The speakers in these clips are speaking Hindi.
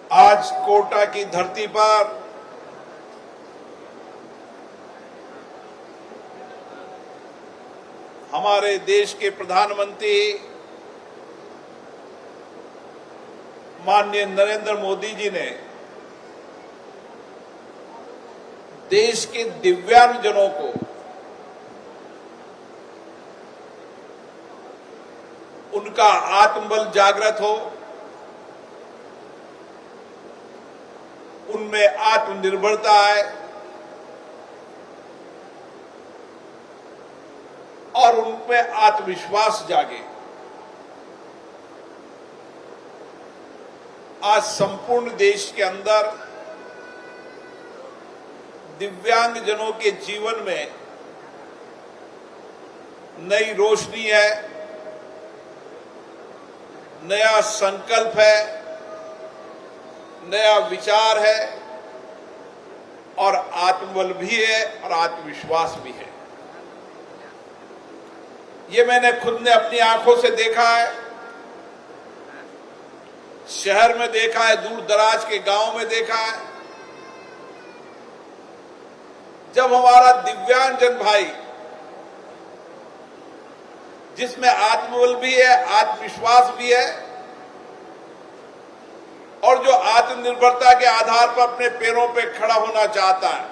आज कोटा की धरती पर हमारे देश के प्रधानमंत्री माननीय नरेंद्र मोदी जी ने देश के दिव्यांगजनों को उनका आत्मबल जागृत हो, उनमें आत्मनिर्भरता आए और उनमें आत्मविश्वास जागे। आज संपूर्ण देश के अंदर दिव्यांगजनों के जीवन में नई रोशनी है, नया संकल्प है, नया विचार है और आत्मबल भी है और आत्मविश्वास भी है। ये मैंने खुद ने अपनी आंखों से देखा है, शहर में देखा है, दूर दराज के गांव में देखा है। जब हमारा दिव्यांगजन भाई, जिसमें आत्मबल भी है, आत्मविश्वास भी है और जो आत्मनिर्भरता के आधार पर अपने पैरों पे खड़ा होना चाहता है,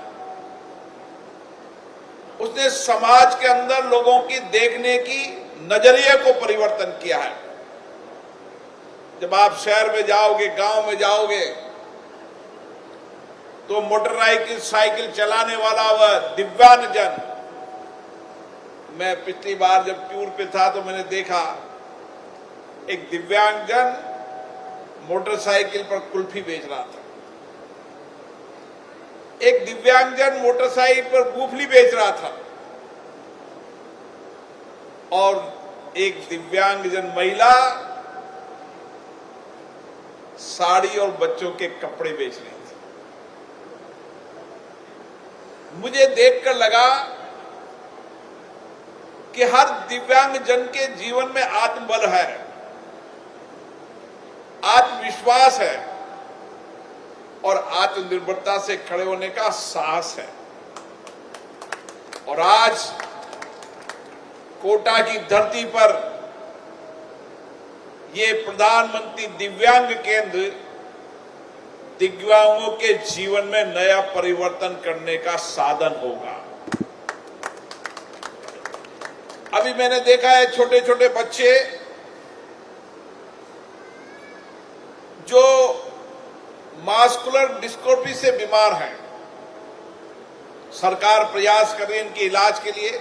उसने समाज के अंदर लोगों की देखने की नजरिए को परिवर्तन किया है। जब आप शहर में जाओगे, गांव में जाओगे, तो मोटर साइकिल चलाने वाला वह दिव्यांगजन, मैं पिछली बार जब टूर पे था तो मैंने देखा एक दिव्यांगजन मोटरसाइकिल पर कुल्फी बेच रहा था, एक दिव्यांगजन मोटरसाइकिल पर मूंगफली बेच रहा था और एक दिव्यांगजन महिला साड़ी और बच्चों के कपड़े बेच रही थी। मुझे देखकर लगा कि हर दिव्यांगजन के जीवन में आत्मबल है, आत्मविश्वास है और आत्मनिर्भरता से खड़े होने का साहस है। और आज कोटा की धरती पर ये प्रधानमंत्री दिव्यांग केंद्र दिव्यांगों के जीवन में नया परिवर्तन करने का साधन होगा। अभी मैंने देखा है छोटे छोटे बच्चे जो मास्कुलर डिस्ट्रोफी से बीमार हैं, सरकार प्रयास कर रही है इनके इलाज के लिए।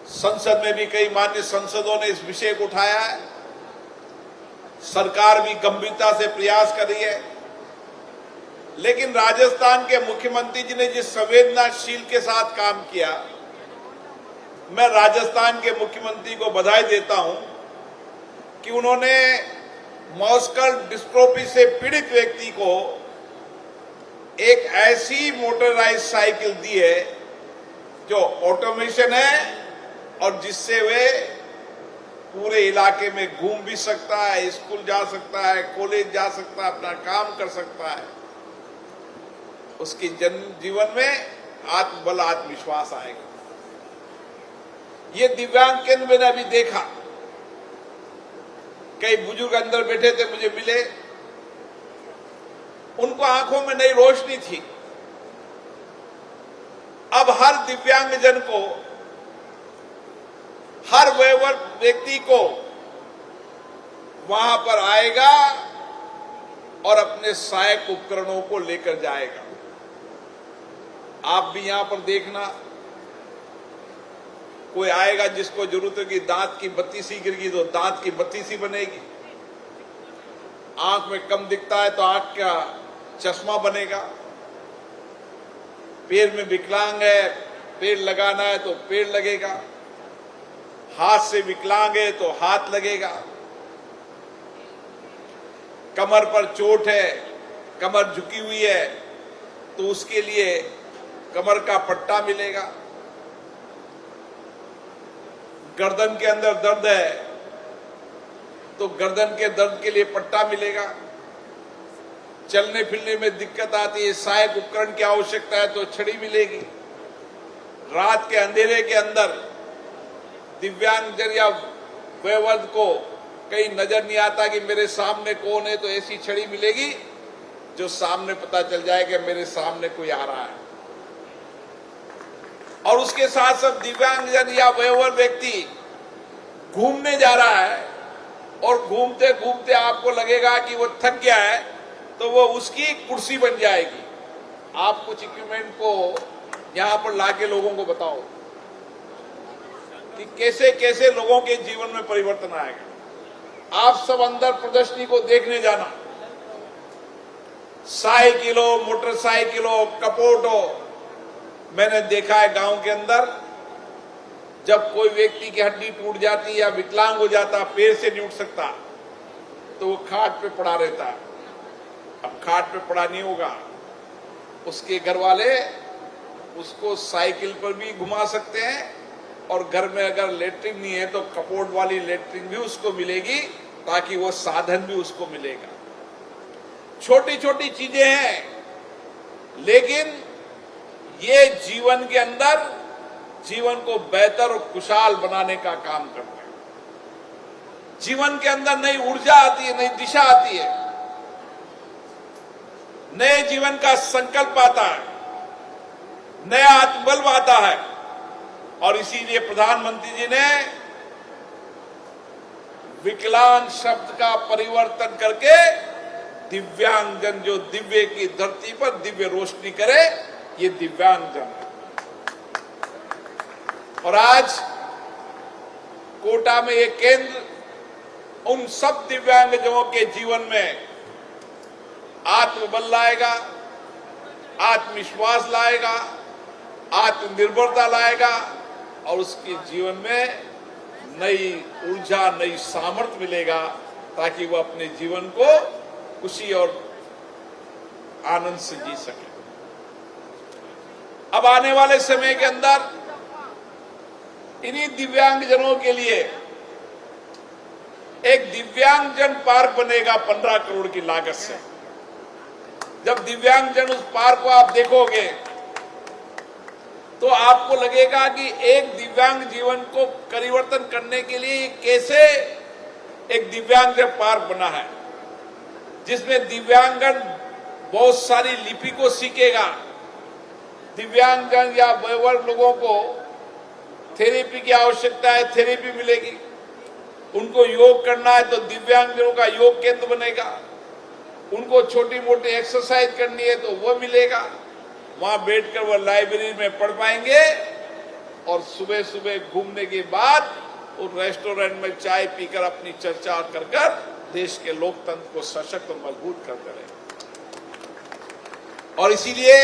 संसद में भी कई मान्य सांसदों ने इस विषय को उठाया है, सरकार भी गंभीरता से प्रयास कर रही है। लेकिन राजस्थान के मुख्यमंत्री जी ने जिस संवेदनाशील के साथ काम किया, मैं राजस्थान के मुख्यमंत्री को बधाई देता हूं कि उन्होंने मस्कुलर डिस्ट्रोफी से पीड़ित व्यक्ति को एक ऐसी मोटराइज साइकिल दी है जो ऑटोमेशन है और जिससे वे पूरे इलाके में घूम भी सकता है, स्कूल जा सकता है, कॉलेज जा सकता है, अपना काम कर सकता है। उसकी जीवन में आत्मबल, आत्मविश्वास आएगा। ये दिव्यांग केंद्र मैंने अभी देखा, कई बुजुर्ग अंदर बैठे थे, मुझे मिले, उनको आंखों में नई रोशनी थी। अब हर दिव्यांगजन को, हर वयोवर्ग व्यक्ति को वहां पर आएगा और अपने सहायक उपकरणों को लेकर जाएगा। आप भी यहां पर देखना, कोई आएगा जिसको जरूरत है कि दांत की बत्ती सी गिर गई तो दांत की बत्ती सी बनेगी, आंख में कम दिखता है तो आंख का चश्मा बनेगा, पैर में विकलांग है, पैर लगाना है तो पैर लगेगा, हाथ से विकलांग है तो हाथ लगेगा, कमर पर चोट है, कमर झुकी हुई है तो उसके लिए कमर का पट्टा मिलेगा, गर्दन के अंदर दर्द है तो गर्दन के दर्द के लिए पट्टा मिलेगा। चलने फिरने में दिक्कत आती है, सहायक उपकरण की आवश्यकता है तो छड़ी मिलेगी। रात के अंधेरे के अंदर दिव्यांगजन या वयोवृद्ध को कहीं नजर नहीं आता कि मेरे सामने कौन है, तो ऐसी छड़ी मिलेगी जो सामने पता चल जाएगा मेरे सामने कोई आ रहा है। और उसके साथ साथ दिव्यांगजन या वयोवृद्ध व्यक्ति घूमने जा रहा है और घूमते घूमते आपको लगेगा कि वो थक गया है, तो वो उसकी कुर्सी बन जाएगी। आप कुछ इक्विपमेंट को यहां पर लाके लोगों को बताओ कि कैसे कैसे लोगों के जीवन में परिवर्तन आएगा। आप सब अंदर प्रदर्शनी को देखने जाना, साइकिलों, मोटरसाइकिलों, कपोटों। मैंने देखा है गांव के अंदर जब कोई व्यक्ति की हड्डी टूट जाती या विकलांग हो जाता, पैर से नहीं उठ सकता, तो वो खाट पे पड़ा रहता है। अब खाट पे पड़ा नहीं होगा, उसके घर वाले उसको साइकिल पर भी घुमा सकते हैं, और घर में अगर लेटरिन नहीं है तो कपोट वाली लेटरिन भी उसको मिलेगी, ताकि वो साधन भी उसको मिलेगा। छोटी छोटी चीजें हैं, लेकिन ये जीवन के अंदर जीवन को बेहतर और खुशहाल बनाने का काम करते हैं। जीवन के अंदर नई ऊर्जा आती है, नई दिशा आती है, नए जीवन का संकल्प आता है, नया आत्मबल आता है। और इसीलिए प्रधानमंत्री जी ने विकलांग शब्द का परिवर्तन करके दिव्यांगजन, जो दिव्य की धरती पर दिव्य रोशनी करे, ये दिव्यांगजन है। और आज कोटा में ये केंद्र उन सब दिव्यांगजनों के जीवन में आत्मबल लाएगा, आत्मविश्वास लाएगा, आत्मनिर्भरता लाएगा, और उसके जीवन में नई ऊर्जा, नई सामर्थ्य मिलेगा, ताकि वह अपने जीवन को खुशी और आनंद से जी सके। अब आने वाले समय के अंदर इन्हीं दिव्यांगजनों के लिए एक दिव्यांगजन पार्क बनेगा 15 करोड़ की लागत से। जब दिव्यांगजन उस पार्क को आप देखोगे तो आपको लगेगा कि एक दिव्यांग जीवन को परिवर्तन करने के लिए कैसे एक दिव्यांगजन पार्क बना है, जिसमें दिव्यांगजन बहुत सारी लिपि को सीखेगा। दिव्यांगजन या वयोवृद्ध लोगों को थेरेपी की आवश्यकता है, थेरेपी मिलेगी। उनको योग करना है तो दिव्यांगजनों का योग केंद्र बनेगा। उनको छोटी मोटी एक्सरसाइज करनी है तो वो मिलेगा। वहां बैठकर वह लाइब्रेरी में पढ़ पाएंगे, और सुबह सुबह घूमने के बाद उस रेस्टोरेंट में चाय पीकर अपनी चर्चा कर देश के लोकतंत्र को सशक्त और मजबूत करते रहे। और इसीलिए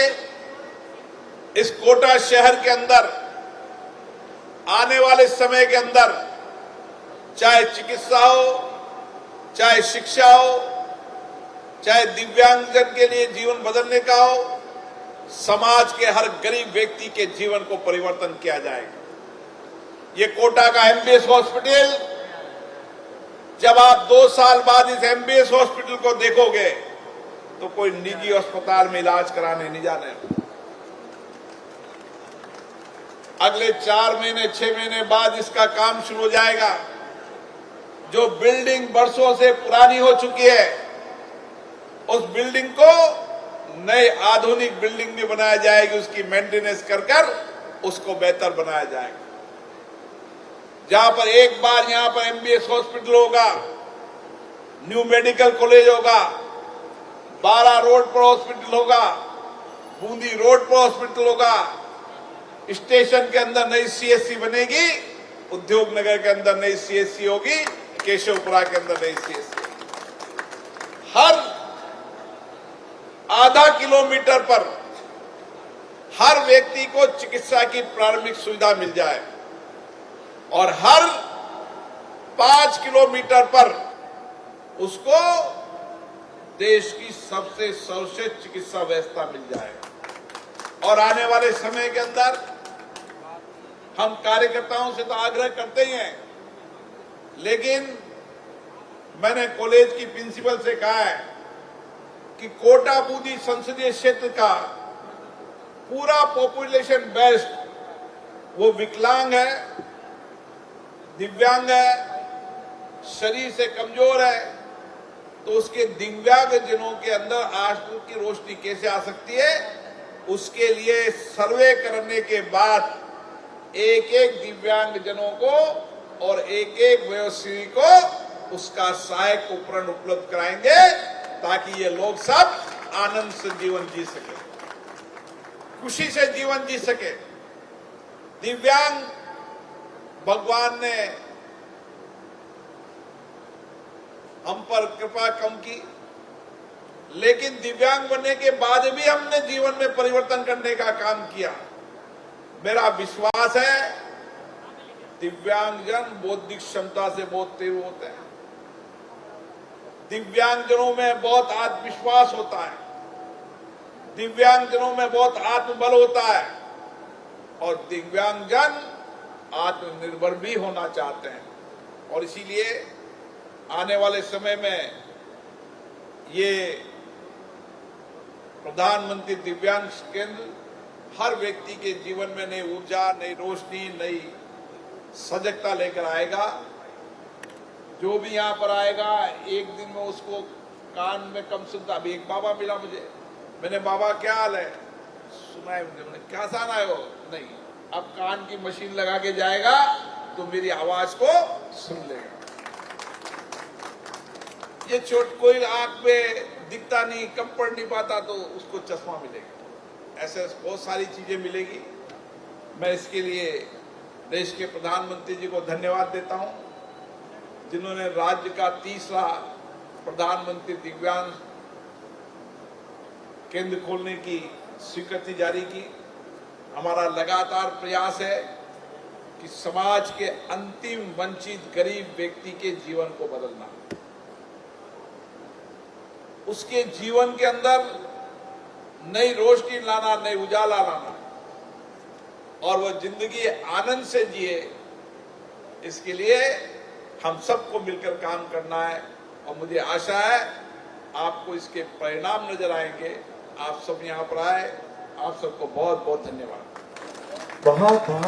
इस कोटा शहर के अंदर आने वाले समय के अंदर, चाहे चिकित्सा हो, चाहे शिक्षा हो, चाहे दिव्यांगजन के लिए जीवन बदलने का हो, समाज के हर गरीब व्यक्ति के जीवन को परिवर्तन किया जाएगा। ये कोटा का एमबीएस हॉस्पिटल, जब आप 2 साल बाद इस एमबीएस हॉस्पिटल को देखोगे तो कोई निजी अस्पताल में इलाज कराने नहीं जाने। अगले 4 महीने 6 महीने बाद इसका काम शुरू हो जाएगा। जो बिल्डिंग बरसों से पुरानी हो चुकी है, उस बिल्डिंग को नई आधुनिक बिल्डिंग भी बनाया जाएगी। उसकी मेंटेनेंस कर उसको बेहतर बनाया जाएगा। जहां पर एक बार यहां पर एमबीएस हॉस्पिटल होगा, न्यू मेडिकल कॉलेज होगा, 12 रोड पर हॉस्पिटल होगा, बूंदी रोड पर हॉस्पिटल होगा, स्टेशन के अंदर नई सीएससी बनेगी, उद्योग नगर के अंदर नई सीएससी होगी, केशवपुरा के अंदर नई सीएससी। हर आधा किलोमीटर पर हर व्यक्ति को चिकित्सा की प्रारंभिक सुविधा मिल जाए, और हर 5 किलोमीटर पर उसको देश की सबसे सर्वश्रेष्ठ चिकित्सा व्यवस्था मिल जाए। और आने वाले समय के अंदर हम कार्यकर्ताओं से तो आग्रह करते ही हैं, लेकिन मैंने कॉलेज की प्रिंसिपल से कहा है कि कोटा बूंदी संसदीय क्षेत्र का पूरा पॉपुलेशन बेस्ट वो विकलांग है, दिव्यांग है, शरीर से कमजोर है, तो उसके दिव्यांग जनों के अंदर आंसू की रोशनी कैसे आ सकती है, उसके लिए सर्वे करने के बाद एक एक दिव्यांग जनों को और एक एक वयोश्री को उसका सहायक उपकरण उपलब्ध कराएंगे ताकि ये लोग सब आनंद से जीवन जी सके, खुशी से जीवन जी सके। दिव्यांग भगवान ने हम पर कृपा कम की, लेकिन दिव्यांग बनने के बाद भी हमने जीवन में परिवर्तन करने का काम किया। मेरा विश्वास है दिव्यांगजन बौद्धिक क्षमता से बहुत तीव्र होते हैं, दिव्यांगजनों में बहुत आत्मविश्वास होता है, दिव्यांगजनों में बहुत आत्मबल होता है और दिव्यांगजन आत्मनिर्भर भी होना चाहते हैं। और इसीलिए आने वाले समय में ये प्रधानमंत्री दिव्यांग केंद्र हर व्यक्ति के जीवन में नई ऊर्जा, नई रोशनी, नई सजगता लेकर आएगा। जो भी यहाँ पर आएगा एक दिन में उसको कान में कम सुनता। अभी एक बाबा मिला मुझे, मैंने बाबा क्या हाल है, सुना है मुझे, मैंने क्या सान आए हो, नहीं, अब कान की मशीन लगा के जाएगा तो मेरी आवाज को सुन लेगा। ये छोट कोई आंख में दिखता नहीं, कम पढ़ नहीं पाता तो उसको चश्मा मिलेगा, ऐसे बहुत सारी चीजें मिलेगी। मैं इसके लिए देश के प्रधानमंत्री जी को धन्यवाद देता हूं, जिन्होंने राज्य का तीसरा प्रधानमंत्री दिव्यांग केंद्र खोलने की स्वीकृति जारी की। हमारा लगातार प्रयास है कि समाज के अंतिम वंचित गरीब व्यक्ति के जीवन को बदलना, उसके जीवन के अंदर नई रोशनी लाना, नई उजाला लाना और वह जिंदगी आनंद से जिए, इसके लिए हम सबको मिलकर काम करना है। और मुझे आशा है आपको इसके परिणाम नजर आएंगे। आप सब यहाँ पर आए, आप सबको बहुत बहुत धन्यवाद। बहुत बहुत